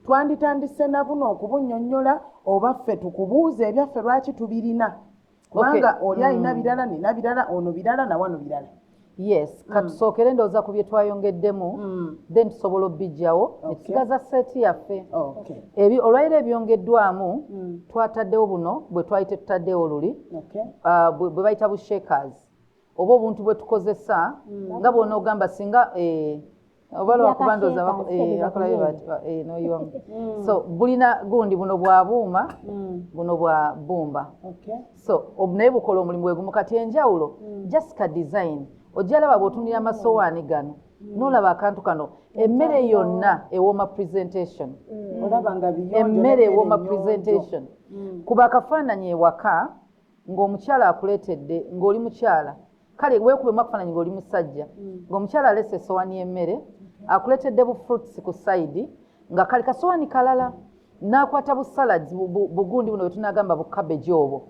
twanditandise na buno okubunnyonnyola oba ffe tukubuuza ebyaffe lwaki tubirina kubanga oli alina birala nina birala ono birala nawano birala. Yes, katusookere ndowooza ku bye twayongeddemu then tusobola obbijjawo ne tusigaza seeti yaffe. Olwaliro ebyongeddwamu twataddewo buno bwe twali tetutaddewo oluli bwe bayita bu shakers oba obuntu bwe tukozesa nga bw'ona ogamba singa oba lwakuba ndowooza so bulina gundi buno bwa buuma buno bwa bumba so naye bukola omulimu bwe gumu kati enjawulo just ka design ojja laba bw'otunira amasowaani gano n'olaba akantu kano emmere yonna ewooma presentation emmere ewooma presentation kuba akafaananyi ewaka ng'omukyala akuleetedde ng'oli mukyala kale weekubemu akafaananyi ng'oli musajja ng'omukyala alese essowaani y'emmere akuleetedde bu fruits ku side nga kali kasowaani kalala n'akwata bu salads bugundi buno bwe tunaagamba bu cabbage obwo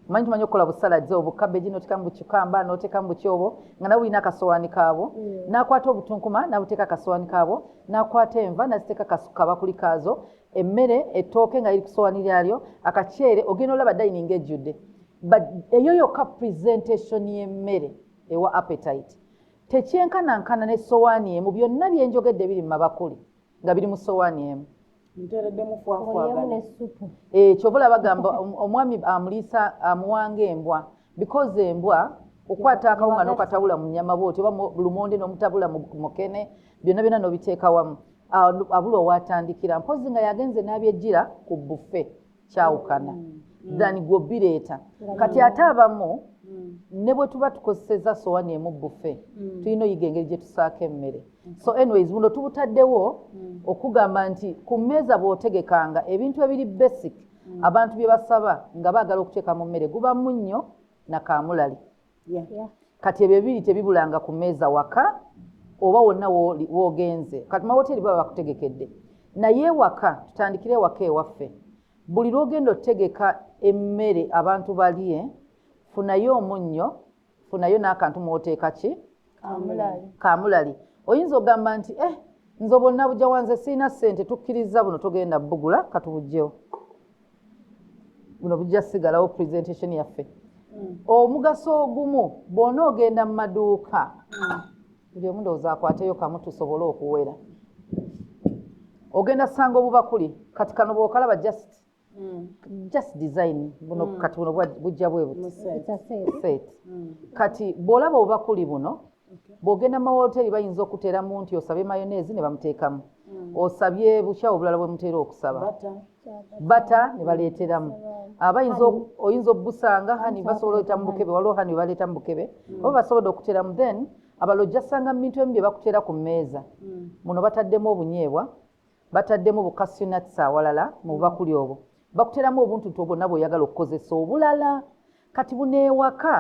manyi tumanyi okukola bu salads obwo cabbage n'oteekamu bu cucumber n'oteekamu bu kyobo nga nabo bulina akasowaani kaabwo n'akwata obutunkuma n'abuteeka akasowaani kaabwo n'akwata enva n'aziteeka kabakuli kaazo emmere ettooke nga liri ku sowaani lyalyo akaceere ogenda olaba dining ejjudde eyo yokka presentation y'emmere ewa appetite tekyenkanankana ne sowaani emu byonna byenjogedde biri mu mabakuli nga biri mu sowaani emu kyobola bagamba omwami amuliisa amuwanga embwa because embwa okwata akawunga n'okatabula mu nnyama bwoti oba lumonde n'omutabula mu mukene byonna byonna n'obiteeka wamu abula owatandikira mpozi nga yagenze n'abyejjira ku buffe kyawukana than gwobireeta kati ate abamu ne bwe tuba tukozeseza sowaani emu buffe tulina oyiga engeri gye tusaako emmere so anyways buno tubutaddewo okugamba nti ku mmeeza bw'otegekanga ebintu ebiri basic abantu bye basaba nga baagala okuteeka mu mmere guba munnyo na kaamulali kati ebyo ebiri tebibulanga ku mmeeza waka oba wonna w'ogenze kati mawoteeri baba bakutegekedde naye waka tutandikire waka ewaffe buli lw'ogenda otegeka emmere abantu balye funayo omunnyo funayo n'akantu mw'oteeka ki kaamulali oyinza ogamba nti nze bonna bujja wanze siina ssente tukkiriza buno togenda bugula katubugjewo buno bujja sigalawo presentation yaffe omugaso ogumu bw'ona ogenda mu maduuka buli omu ndowooza akwateyo kamu tusobole okuwera ogenda sanga obubakuli kati kano bw'okalaba just design buno kati buno bujja bwe buti set kati bw'olaba obubakuli buno bw'ogenda mu mawoteeri bayinza okuteeramu nti osabe mayoneezi ne bamuteekamu osabye bukyawo obulala bwe muteera okusaba bata ne baleeteramu oyinza obusanga hani basobola oleeta mu bukebe waliwo hani baleeta mu bukebe oba basobodde okuteeramu then abalala ojja ssanga mu bintu ebimu bye bakuteera ku mmeeza muno bataddemu obunyeebwa bataddemu bukasiyonatisi awalala mu bubakuli obwo bakuteeramu obuntu bwonna bw'oyagala okukozesa obulala kati buneewaka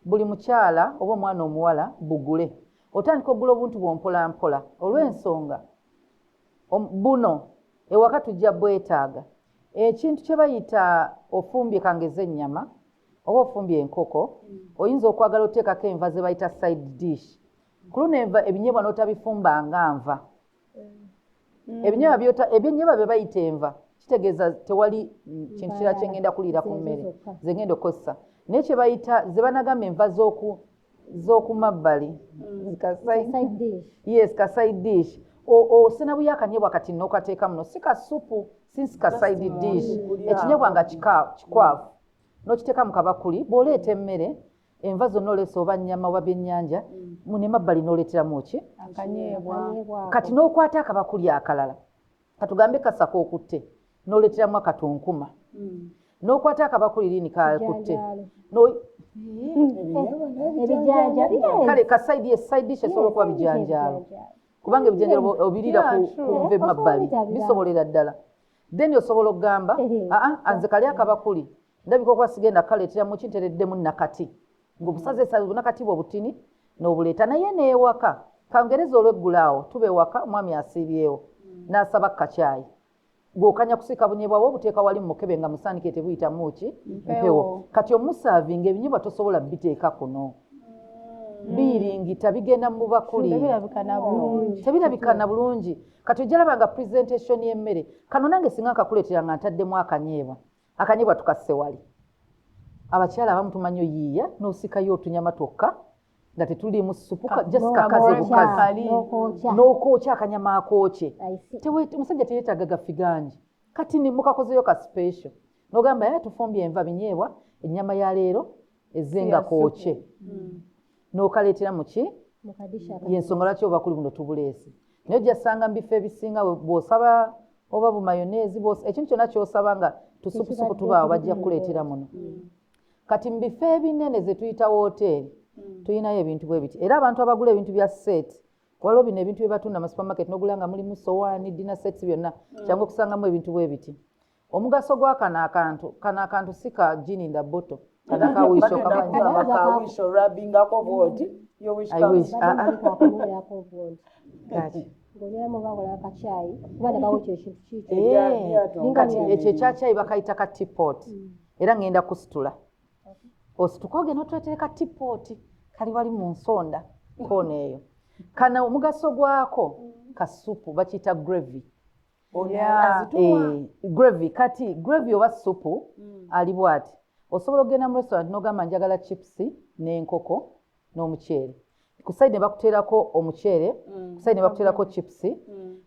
buli mukyala oba omwana omuwala bugule otandika ogula obuntu bw'ompolampola olw'ensonga buno ewaka tujja bwetaaga ekintu kye bayita ofumbye kangeze ennyama oba ofumbye enkoko oyinza okwagala oteekako enva ze bayita side dish ku luno enva ebinyeebwa n'otabifumbanga nva ebyenyeebwa bye bayita enva kitegeeza tewali kintu kirala kye ngenda kuliira ku mmere ze ngenda okukozesa naye kye bayita ze banagamba enva z'oku mabbali ka side dish osena buya akanyeebwa kati n'okateeka muno si ka supu si ka side dish ekinyeebwa nga kikwavu n'okiteeka mu kabakuli bw'oleeta emmere enva zonna oleesa oba nnyama oba byennyanja mune mabbali n'oleeteramu ki kati n'okwata akabakuli akalala katugambe kasaka okutte n'oleeteramu akatunkuma n'okwata akabakuli lini kakutte kale side dish esobola okuba bijanjaalo kubanga ebijanjaalo obirira ku nva emabbali bisobolera ddala then osobola okugamba anze kali akabakuli ndabika okuba sigenda kaleeteramu kintereddemu nakati ng'obusazeesaze nakati bwe butini n'obuleeta naye neewaka kangereza olw'eggulaawo tuba ewaka omwami asiibyewo n'asaba kacaayi gw'okanya kusiika bunyeebwa bwe obuteeka wali mu mukebe nga musaanikire tebuyitamu ki mpewo kati omusaavinga ebinyeebwa tosobola biteeka kuno biringita bigenda mu bakuli tebirabikana bulungi kati ojalabanga presentation y'emmere kano nange singa nkakuleetera nga ntaddemu akanyeebwa tukasse wali abakyala abamu tumanyi oyiiya n'osikayo otunyama twokka nga tetuliimu supu just kakaze bukazi n'okwokya akanyama akookye omusajja teyeetaaga gaffi gangi kati mukakozeyo ka special n'ogamba tufumbye enva binyeebwa ennyama ya leero ezenga kookye n'okaleetera muki yensonga lwaki oba kuli buno tubuleese naye ojja ssanga mu bifo ebisinga bw'osaba oba bumayoneezi ekintu kyonna ky'osaba nga tusupusupu tubaawo bajja kuleetera muno kati mu bifo ebinene ze tuyita wooteeri tuyinayo ebintu bwe biti era abantu abagula ebintu bya seeti waliwo bino ebintu bye batunda mu supermarket n'ogula nga mulimu sowaani dina sets byonna kyangu okusangamu ebintu bwe biti omugaso gwa kano akantu si ka gin in the bottle kanakawiisho kati ekyo ekyakyayi bakayita ka teapot era ngenda kusitula osituka ogenda otuleetereka teapot kali wali mu nsonda koona eyo kana omugaso gwako kasupu bakiyita gravy gravy kati gravy oba supu ali bwati osobola okugenda mu restaurant n'ogamba njagala chips n'enkoko n'omuceere ku side ne bakuteerako omuceere ku side ne bakuteerako chips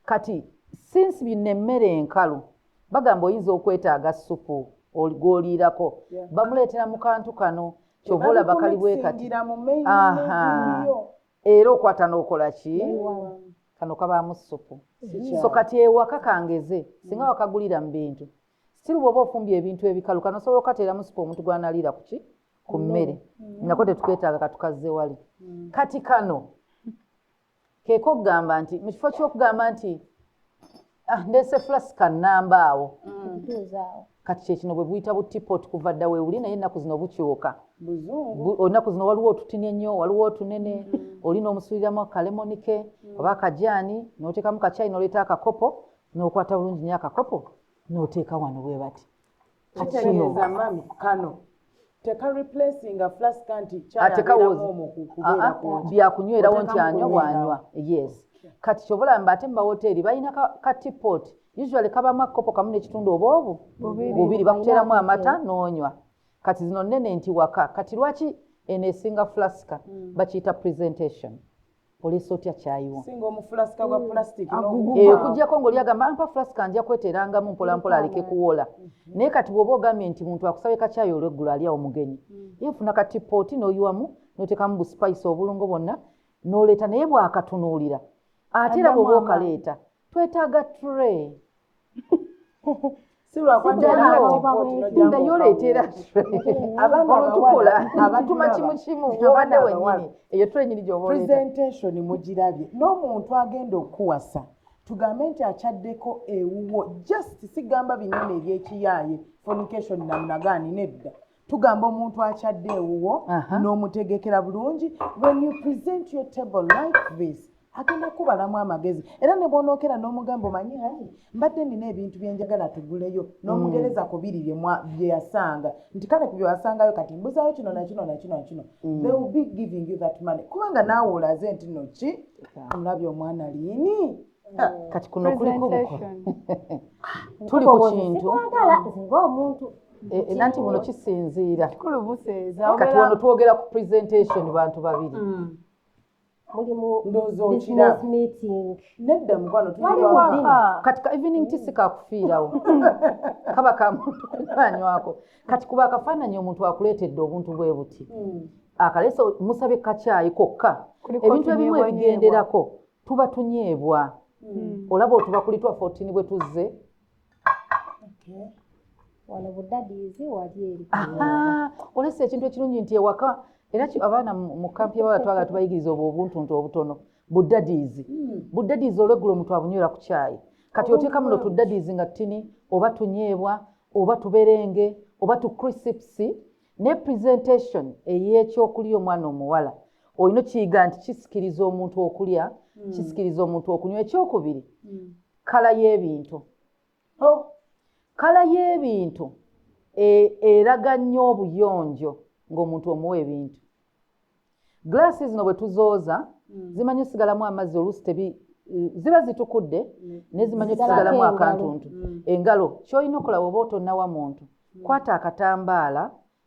kati since bino emmere enkalu bagamba oyinza okwetaaga supu gw'oliirako bamuleetera mu kantu kano kyova olaba kali bwe kati era okwata n'okola ki kano kabaamu supu so kati ewaka kangeze singa wakagulira mu bintu still bw'oba ofumbye ebintu ebikalu kano osobola okateeramu supu omuntu gw'analiira kuki ku mmere nako tetuketaaga katukazze wali kati kano keeko okugamba nti mu kifo ky'okugamba nti ndeese flasika nnamba awo kati kyekino bwe buyita butipoti kuva dda weewuli naye ennaku zino bukyuka ennaku zino waliwo otutini ennyo waliwo otunene olina omusuliramu akalemonike oba akajaani n'oteekamu kacyayi n'oleeta akakopo n'okwata bulungi nnyo akakopo n'oteeka wano bwe bati kitegeeza mami kano tekareplacinga flasika nti byakunywerawo nti anywa bwanywa yes kati kyobola mba ate mu bawoteeri balina ka teapot usually kabamu akakopo kamu n'ekitundu oba obu bubiri bakuteeramu amata n'onywa kati zino nnene nti waka kati lwaki eno esinga flasika bakiyita presentation oleesa otya kyayiwo okuggyako ng'oli agamba mpa flasika nja kweteerangamu mpolampola aleke kuwola naye kati bw'oba ogambye nti muntu akusaba ekakyayi olw'eggulu ali awo mugenyi yefuna ka teapot n'oyiwamu n'oteekamu buspice obulungo bwonna n'oleeta naye bw'akatunuulira ate era bw'oba okaleeta twetaaga tray ndayoleetera olutukola tutuma kimu kimu obadde wennyini eyo tray nyini gy'oba oleeta presentation mugirabye n'omuntu agenda okuwasa tugambe nti akyaddeko ewuwo just sigamba binene ebyekiyaaye fornication namunagaani nedda tugamba omuntu akyadde ewuwo n'omutegekera bulungi when you present your table like this agenda kubalamu amagezi era ne bwonookera n'omugamba omanyi mbadde nina ebintu byenjagala tuguleyo n'omugereza ku biri bye yasanga nti kale ku bye wasangayo kati mbuzaayo kino nakino nakino nakino they will be giving you that money kubanga naawe olaze nti noki omulabye omwana liini kati kuno kuliko tuli ku kintu nanti buno kisinziira kati wano twogera ku presentation bantu babiri nedda mukwano kati ka evening tea sikakufiirawo kaba ka muntu kunywako kati kuba akafaananyi omuntu akuleetedde obuntu bwe buti akaleesa musabe kacyayi kokka ebintu ebimu ebigenderako tuba tunyeebwa olaba otuba kuli twa 14 bwe tuzze wano budadiizi wali eri olesa ekintu ekirungi nti ewaka era abaana mu kampi y'abawala twagala tubayigiriza obwo obuntuntu obutono buddadiizi olweggulo omuntu abunywera ku kyayi kati oteeka muno tuddadiizi nga ttini oba tunyeebwa oba tuberenge oba tu crisps ne presentation ey'ekyokulya omwana omuwala olina kiyiga nti kisikiriza omuntu okulya kisikiriza omuntu okunywa ekyokubiri kala y'ebintu kala y'ebintu eraga nnyo obuyonjo ng'omuntu omuwa ebintu glaasi zino bwe tuzooza zimanyi osigalamu amazzi oluusi ziba zitukudde naye zimanyi osigalamu akantuntu engalo kyolina okulaba oba otonnawa muntu kwata akatambaala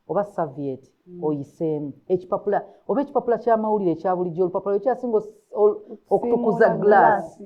oba savieti oyiseemu ekipapula oba ekipapula ky'amawulire ekya bulijjo olupapula lwekyasinga okutukuza glaasi